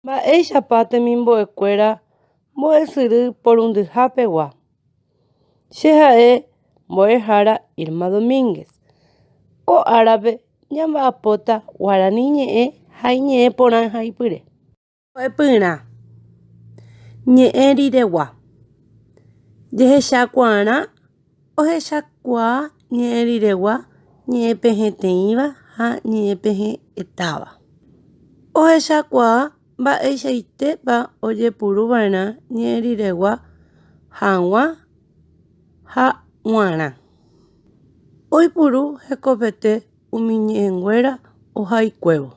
Mba'éichapa temimbo'ekuéra mbo'esyry porundyhápegua. Che ha'e Mbo'ehára Irma Domínguez. Ko árape ñamba'apóta Guarani ñe'ẽ ha iñe'ẽ porã ha ipyre. Mbo'epyrã. Ñe'ẽ riregua. Jehechakuaarã ohechakuaa ñe'ẽ riregua ñe'ẽ pehẽteĩva ha ñe'ẽ pehẽtáva. Ohechakuaa mba'eichaitépa ojepuruva'erã ñe'ẽ riregua hag̃ua ha g̃uarã. Oipuru hekopete umi ñe'ẽnguéra ohaikuévo.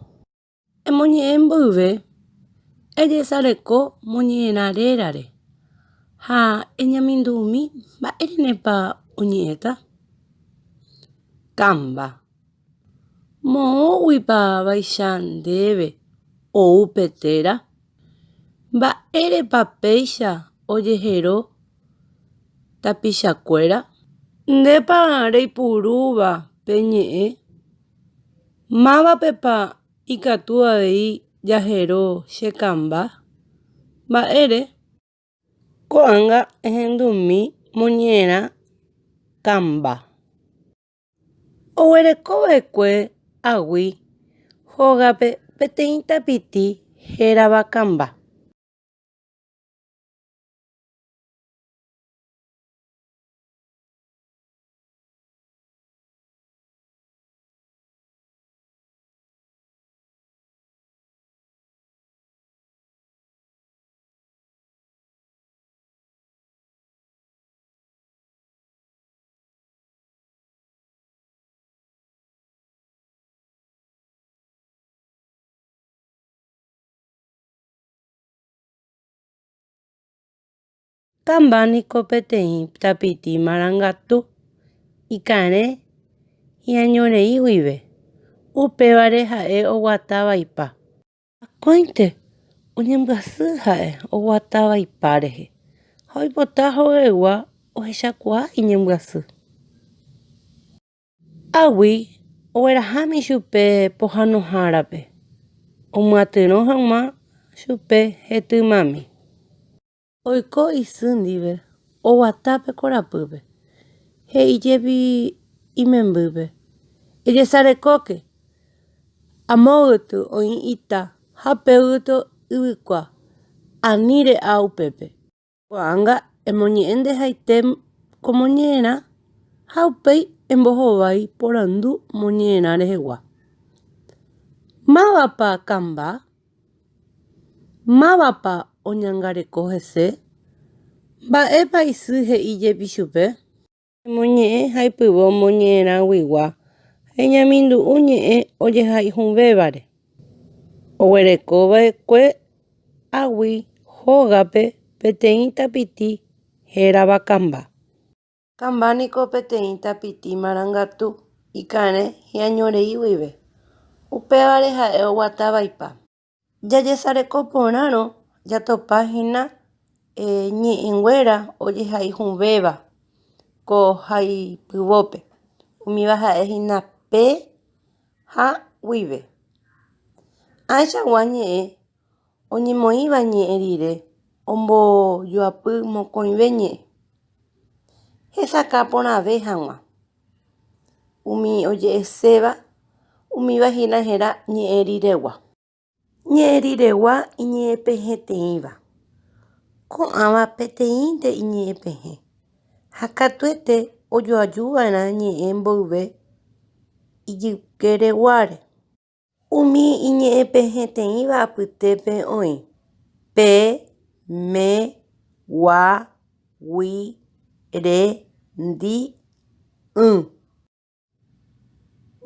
Emoñe'ẽ mbyve ejesareko moñe'ẽrarérare ha eñamindumi mba'érenepa oñe'ẽta. Kamba. Moõguipa vaicha ndéve ou pe téra. Mba'érepa péicha ojehero tapichakuéra. Ndépa reipurúva pe ñe'ẽ. Mávapepa ikatu avei jahero che kamba. Mba'ére. Ko'ág̃a ehendumi moñe'ẽrã kamba. Oguerekova'ekue agui hógape peteĩ tapiti hérava kamba. Kamba niko peteĩ tapiti marangatu ikarẽ hi'ãñorei guive. Upévare ha'e oguata vaipa. Akóinte oñembyasy ha'e oguata vaipa rehe ha oipota hogegua ohechakuaa iñembyasy. Agui oguerahámi chupe pohãnohárape. Omyatyrõ hag̃ua chupe hetymami. Oiko isy ndive oguatápe korapýpe. He'íjepi imembýpe: ejesarekóke. Amóg̃uitu oĩ ita ha péguito yvykua. Ani re'a upépe. Ko'ág̃a emoñe'ẽ ndehaite ko moñe'ẽrã ha upéi embohovái porandu moñe'ẽrã rehegua. Mávapa kamba? Mávapa oñangareko hese? Mba'épa isy he'íjepi chupe. Emoñe'ẽ ha ipyvo moñe'ẽrãguigua ha iñamindu'u ñe'ẽ ojehaihuvévare. Oguerekova'ekue agui hógape peteĩ tapiti hérava kamba. Kamba niko peteĩ tapiti marangatu ikarẽ hi'ãñorei guive. Upévare ha'e oguata vaipa. Jajesareko porãrõ jatopáhina ñe'ẽnguéra ojehaihuvéva ko haipyvópe. Umíva ha'ehína pe ha guive. Aichagua ñe'ẽ oñemoĩva ñe'ẽ rire ombojoapy mokõive ñe'ẽ. Hesaka porãve hag̃ua. Umi oje'eséva umíva hína héra ñe'ẽ riregua. Ñe'ẽ riregua iñe'ẽpehẽteĩva. Ko'ãva peteĩnte iñe'ẽpehẽ ha katuete ojoajúva'erã ñe'ẽ mboyve ijykereguáre. Umi iñe'ẽpehẽteĩva apytépe oĩ: pe, me, gua, gui, re, ndi, y.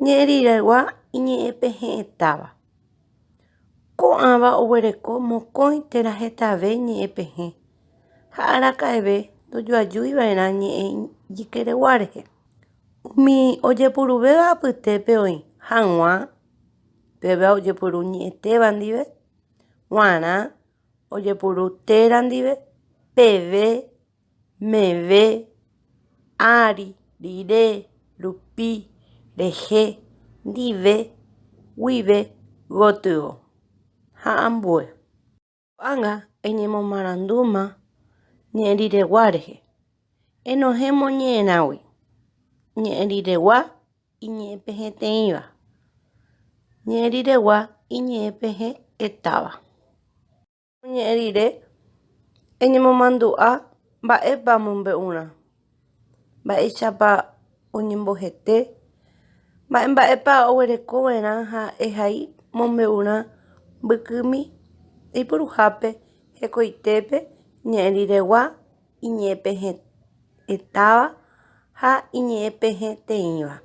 Ñe'ẽ riregua iñe'ẽpehẽtáva. Ko'ãva oguereko mokõi térã hetave ñe'ẽpehẽ ha araka'eve ndojoajúiva'erã ñe'ẽ ijykeregua rehe. Umi ojepuruvéva apytépe oĩ: hag̃ua, péva ojepuru ñe'ẽtéva ndive, g̃uarã ojepuru térã ndive, peve, meve, ári, rire, rupi, rehe, ndive, guive, gotyo ha ambue. Ko'ág̃a eñemomarandúma ñe'ẽriregua rehe. Enohẽmo ñe'ẽrãgui. Ñe'ẽriregua iñe'ẽpehẽteĩva. Ñe'ẽriregua iñe'ẽpehẽ'etáva. Ñe'ẽrire eñemomandu'a mba'épa mombe'urã. Mba'éichapa oñembohete. Mba'épa oguerekova'erã ha ehai mombe'urã mbykými ipuruhápe hekoitépe ñe'ẽriregua iñe'ẽpehẽ'etáva ha iñe'ẽpehẽteĩva.